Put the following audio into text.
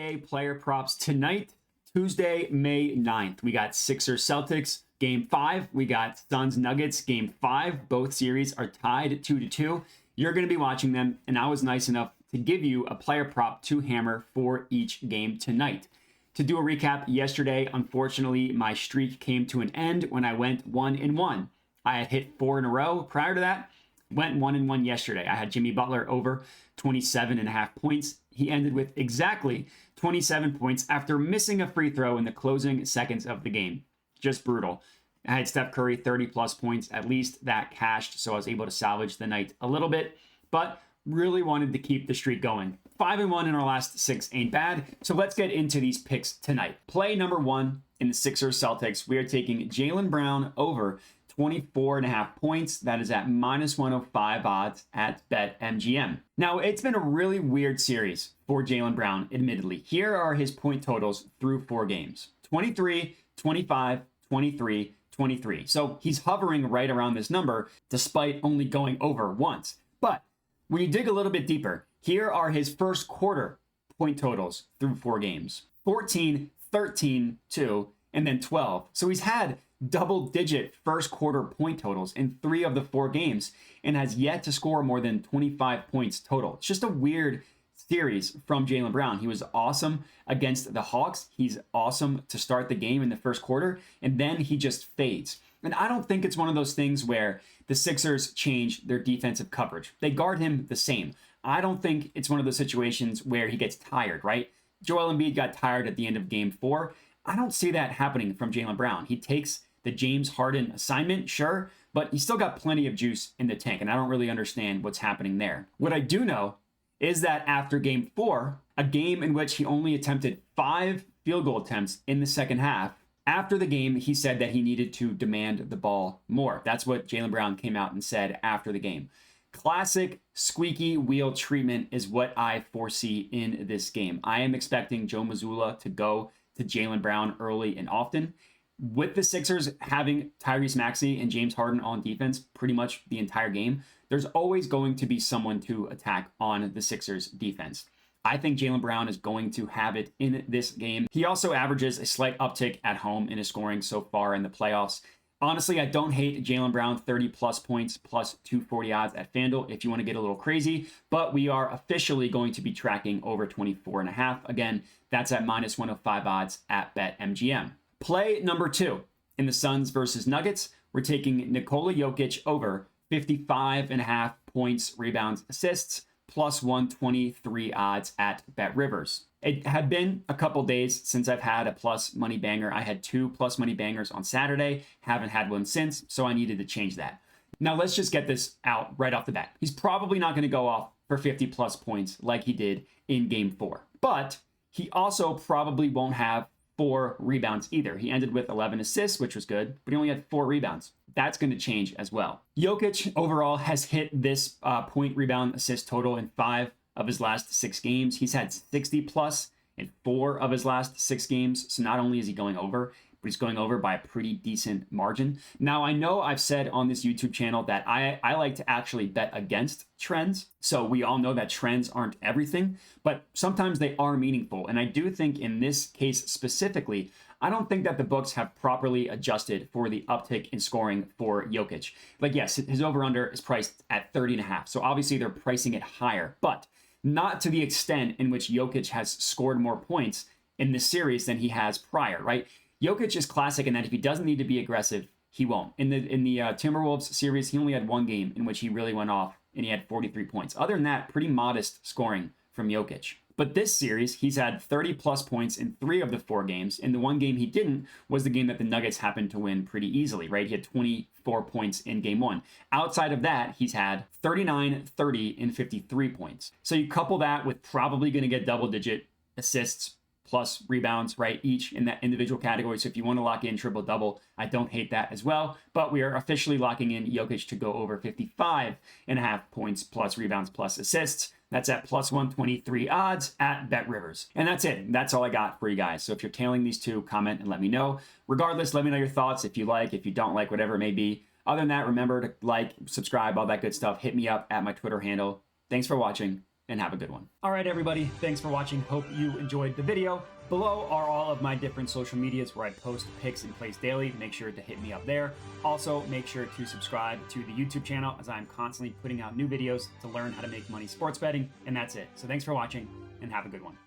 NBA player props tonight, Tuesday, May 9th. We got Sixers Celtics game 5. We got Suns Nuggets game 5. Both series are tied 2-2. You're going to be watching them, and I was nice enough to give you a player prop to hammer for each game tonight. To do a recap, yesterday, unfortunately, my streak came to an end when I went 1-1. I had hit 4 in a row. Prior to that, went 1-1 yesterday. I had Jimmy Butler over 27.5 points. He ended with exactly 27 points after missing a free throw in the closing seconds of the game. Just brutal. I had Steph Curry 30 plus points. At least that cashed, so I was able to salvage the night a little bit, but really wanted to keep the streak going. 5-1 in our last 6 ain't bad. So let's get into these picks tonight. Play number 1 in the Sixers Celtics. We are taking Jalen Brown over 24.5 points. That is at -105 odds at BetMGM. Now, it's been a really weird series for Jalen Brown, admittedly. Here are his point totals through 4 games. 23, 25, 23, 23. So he's hovering right around this number despite only going over once. But when you dig a little bit deeper, here are his first quarter point totals through 4 games. 14, 13, 2, and then 12. So he's had double-digit first quarter point totals in 3 of the 4 games and has yet to score more than 25 points total. It's just a weird series from Jalen Brown. He was awesome against the Hawks. He's awesome to start the game in the first quarter, and then he just fades. And I don't think it's one of those things where the Sixers change their defensive coverage. They guard him the same. I don't think it's one of those situations where he gets tired, right? Joel Embiid got tired at the end of game 4. I don't see that happening from Jalen Brown. He takes the James Harden assignment, sure, but he's still got plenty of juice in the tank, and I don't really understand what's happening there. What I do know is that after game 4, a game in which he only attempted 5 field goal attempts in the second half, after the game, he said that he needed to demand the ball more. That's what Jalen Brown came out and said after the game. Classic squeaky wheel treatment is what I foresee in this game. I am expecting Joe Mazzulla to go to Jalen Brown early and often. With the Sixers having Tyrese Maxey and James Harden on defense pretty much the entire game, there's always going to be someone to attack on the Sixers defense. I think Jalen Brown is going to have it in this game. He also averages a slight uptick at home in his scoring so far in the playoffs. Honestly, I don't hate Jalen Brown 30 plus points plus 240 odds at FanDuel if you want to get a little crazy, but we are officially going to be tracking over 24.5. Again, that's at -105 odds at BetMGM. Play number 2 in the Suns versus Nuggets. We're taking Nikola Jokic over 55.5 points, rebounds, assists, plus 123 odds at BetRivers. It had been a couple days since I've had a plus money banger. I had 2 plus money bangers on Saturday, haven't had one since, so I needed to change that. Now let's just get this out right off the bat. He's probably not going to go off for 50 plus points like he did in game 4, but he also probably won't have 4 rebounds either. He ended with 11 assists, which was good, but he only had 4 rebounds. That's going to change as well. Jokic overall has hit this point, rebound, assist total in 5 of his last 6 games. He's had 60 plus in 4 of his last 6 games. So not only is he going over, but he's going over by a pretty decent margin. Now, I know I've said on this YouTube channel that I like to actually bet against trends. So we all know that trends aren't everything, but sometimes they are meaningful. And I do think in this case specifically, I don't think that the books have properly adjusted for the uptick in scoring for Jokic. Like, yes, his over-under is priced at 30.5. So obviously they're pricing it higher, but not to the extent in which Jokic has scored more points in this series than he has prior, right? Jokic is classic in that if he doesn't need to be aggressive, he won't. In the Timberwolves series, he only had 1 game in which he really went off, and he had 43 points. Other than that, pretty modest scoring from Jokic. But this series, he's had 30 plus points in 3 of the 4 games. And the 1 game he didn't was the game that the Nuggets happened to win pretty easily, right? He had 24 points in game 1. Outside of that, he's had 39, 30, and 53 points. So you couple that with probably going to get double-digit assists plus rebounds, right, each in that individual category. So if you want to lock in triple-double, I don't hate that as well. But we are officially locking in Jokic to go over 55.5 points plus rebounds plus assists. That's at plus 123 odds at BetRivers. And that's it. That's all I got for you guys. So if you're tailing these 2, comment and let me know. Regardless, let me know your thoughts. If you like, if you don't like, whatever it may be. Other than that, remember to like, subscribe, all that good stuff. Hit me up at my Twitter handle. Thanks for watching. and have a good one. All right, everybody. Thanks for watching. Hope you enjoyed the video. Below are all of my different social medias where I post picks and plays daily. Make sure to hit me up there. Also, make sure to subscribe to the YouTube channel as I'm constantly putting out new videos to learn how to make money sports betting. And that's it. So thanks for watching and have a good one.